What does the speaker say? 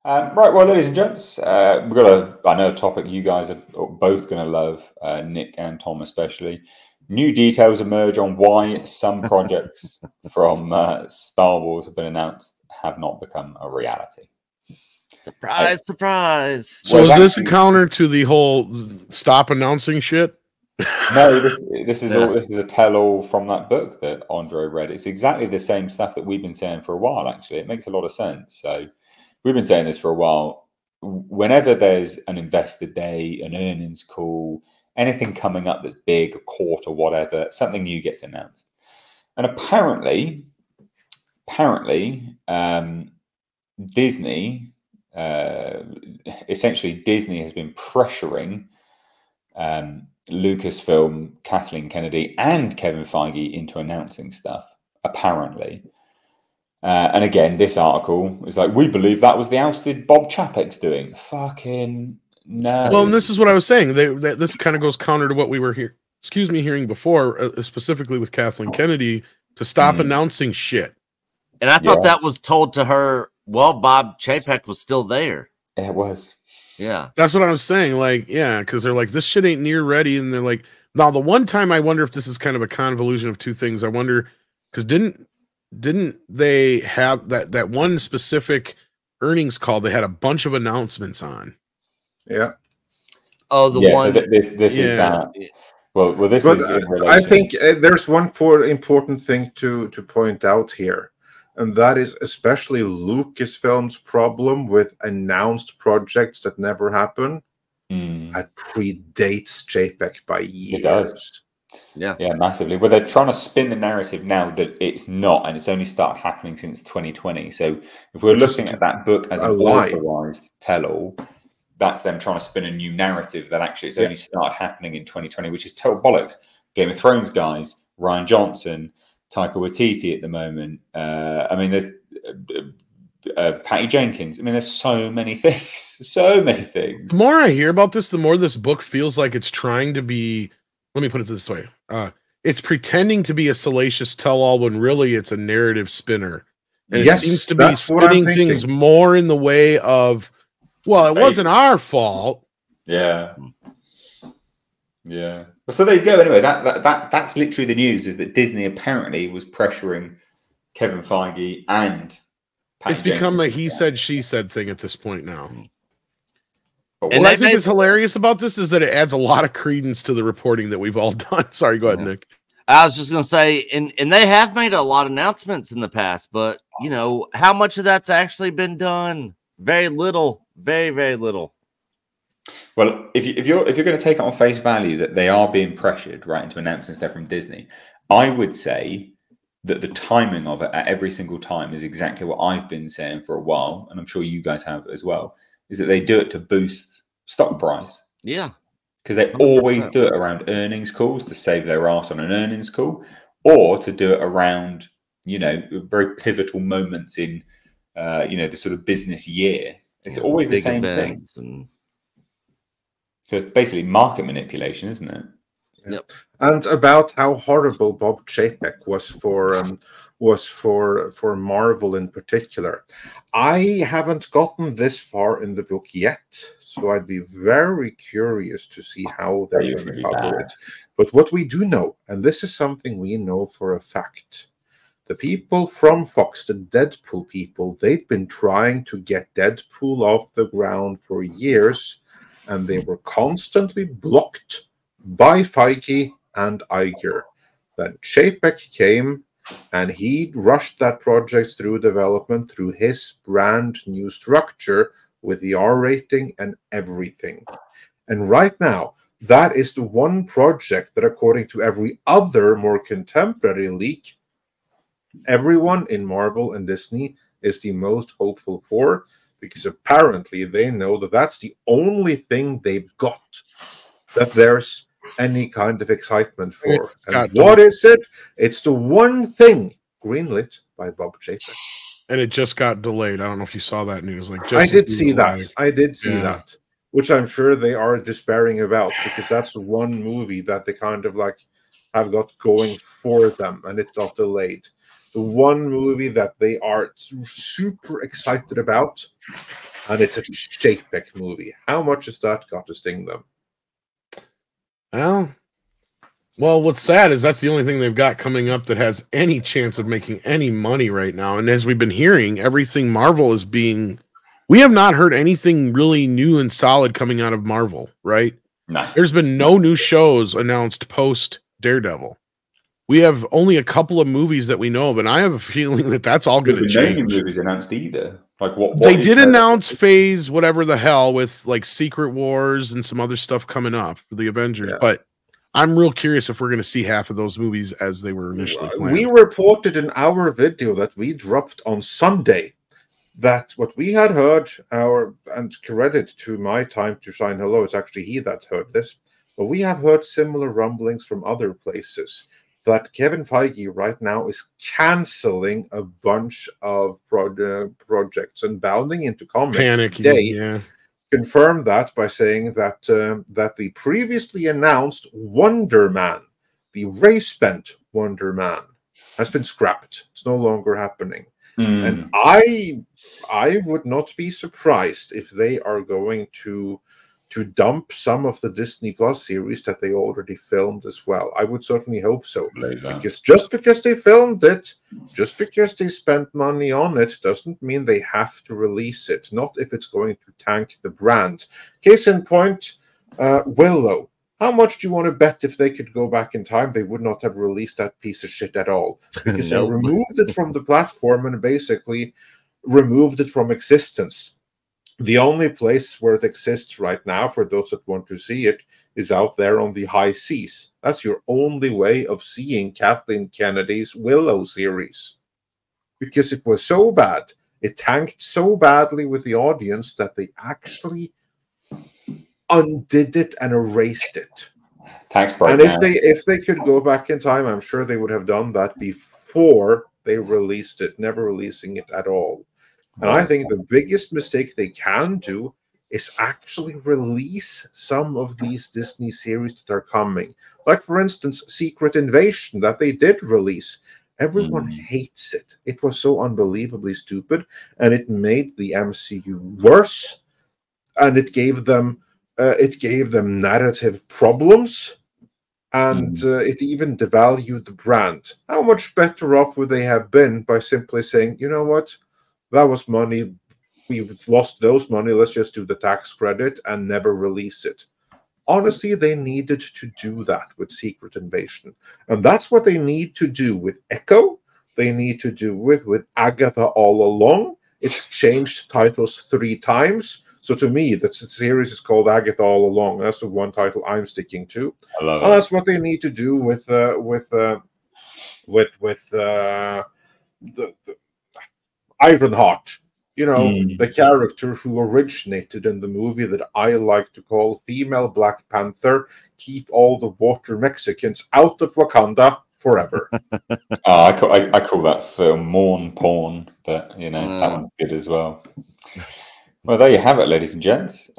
Right, well, ladies and gents, we've got I know, a topic you guys are both going to love, Nick and Tom especially. New details emerge on why some projects from Star Wars have been announced have not become a reality. Surprise, surprise. So is this a counter to the whole stop announcing shit? No, this is a tell-all from that book that Andre read. It's exactly the same stuff that we've been saying for a while, actually. It makes a lot of sense. So we've been saying this for a while. Whenever there's an investor day, an earnings call, anything coming up that's big, a quarter, whatever, something new gets announced. And apparently, Disney, essentially Disney has been pressuring Lucasfilm, Kathleen Kennedy, and Kevin Feige into announcing stuff, apparently. And again, this article is like, we believe that was the ousted Bob Chapek's doing. Fucking no. Well, and this is what I was saying. This kind of goes counter to what we were hearing before, specifically with Kathleen Kennedy, to stop announcing shit. And I thought that was told to her while Bob Chapek was still there. It was. Yeah. That's what I was saying. Like, yeah, because they're like, this shit ain't near ready. And they're like, now the one time I wonder if this is kind of a convolution of two things. I wonder, because didn't they have that one specific earnings call? They had a bunch of announcements on. Yeah. Oh, the one. So this is that. Well, this but is. I think there's one important thing to point out here, and that is especially Lucasfilm's problem with announced projects that never happen. It predates JPEG by years. It does. Yeah, massively. Well, they're trying to spin the narrative now that it's not, and it's only started happening since 2020. So if we're looking at that book as an authorized tell-all, that's them trying to spin a new narrative that actually it's only started happening in 2020, which is total bollocks. Game of Thrones guys, Rian Johnson, Taika Waititi at the moment. I mean, there's Patty Jenkins. I mean, there's so many things. So many things. The more I hear about this, the more this book feels like it's trying to be, let me put it this way. It's pretending to be a salacious tell-all when really it's a narrative spinner. And it seems to be spinning things more in the way of, well, it wasn't our fault. Yeah. Yeah. Well, so there you go. Anyway, that's literally the news, is that Disney apparently was pressuring Kevin Feige and Patty It's become Jenkins. a he said, she said thing at this point now. But what I think is hilarious about this is that it adds a lot of credence to the reporting that we've all done. Sorry, go ahead, Nick. I was just going to say, and they have made a lot of announcements in the past, but, you know, how much of that's actually been done? Very little. Very, very little. Well, if you're going to take it on face value that they are being pressured right into announcing stuff from Disney, I would say that the timing of it at every single time is exactly what I've been saying for a while, and I'm sure you guys have as well, is that they do it to boost stock price. Yeah. Because they always do it around earnings calls to save their ass on an earnings call, or to do it around, you know, very pivotal moments in, you know, the sort of business year. It's always the same thing. So it's basically market manipulation, isn't it? Yep. And about how horrible Bob Chapek was for Marvel in particular. I haven't gotten this far in the book yet, so I'd be very curious to see how they're going to cover it. But what we do know, and this is something we know for a fact, the people from Fox, the Deadpool people, they've been trying to get Deadpool off the ground for years, and they were constantly blocked by Feige and Iger. Then Chapek came, and he rushed that project through development through his brand new structure with the R rating and everything. And right now, that is the one project that, according to every other more contemporary leak, everyone in Marvel and Disney is the most hopeful for, because apparently they know that that's the only thing they've got that there's any kind of excitement for. And what is it? It's the one thing greenlit by Bob Chapek. And it just got delayed. I don't know if you saw that news. Like, I did see that. I did see that, which I'm sure they are despairing about, because that's one movie that they kind of like have got going for them, and it got delayed. The one movie that they are super excited about, and it's a JPEG movie. How much has that got to sting them? Well, what's sad is that's the only thing they've got coming up that has any chance of making any money right now. And as we've been hearing, everything Marvel is being... We have not heard anything really new and solid coming out of Marvel, right? No. There's been no new shows announced post Daredevil. We have only a couple of movies that we know of, and I have a feeling that that's all going to change. No new movies announced either. Like what they did announce Phase whatever the hell with like Secret Wars and some other stuff coming up for the Avengers, but I'm real curious if we're going to see half of those movies as they were initially planned. We reported in our video that we dropped on Sunday that what we had heard, and credit to my time to shine hello, it's actually he that heard this, but we have heard similar rumblings from other places that Kevin Feige right now is canceling a bunch of projects and bounding into comics today. Confirmed that by saying that that the previously announced Wonder Man, the race-bent Wonder Man, has been scrapped. It's no longer happening. And I would not be surprised if they are going to dump some of the Disney Plus series that they already filmed as well. I would certainly hope so. Because just because they filmed it, just because they spent money on it, doesn't mean they have to release it. Not if it's going to tank the brand. Case in point, Willow. How much do you want to bet if they could go back in time, they would not have released that piece of shit at all? Because they removed it from the platform and basically removed it from existence. The only place where it exists right now, for those that want to see it, is out there on the high seas. That's your only way of seeing Kathleen Kennedy's Willow series. Because it was so bad, it tanked so badly with the audience that they actually undid it and erased it. And if they could go back in time, I'm sure they would have done that before they released it, never releasing it at all. And I think the biggest mistake they can do is actually release some of these Disney series that are coming. Like, for instance, Secret Invasion that they did release. Everyone hates it. It was so unbelievably stupid, and it made the MCU worse, and it gave them narrative problems, and it even devalued the brand. How much better off would they have been by simply saying, you know what, that was money, we've lost those money, let's just do the tax credit and never release it. Honestly, they needed to do that with Secret Invasion. And that's what they need to do with Echo. They need to do with Agatha all along. It's changed titles 3 times. So to me, the series is called Agatha All Along. That's the one title I'm sticking to. I love it. That's what they need to do with the Ironheart. You know, the character who originated in the movie that I like to call Female Black Panther. Keep all the water Mexicans out of Wakanda forever. I call that film Morn Porn, but you know that one's good as well. Well, there you have it, ladies and gents.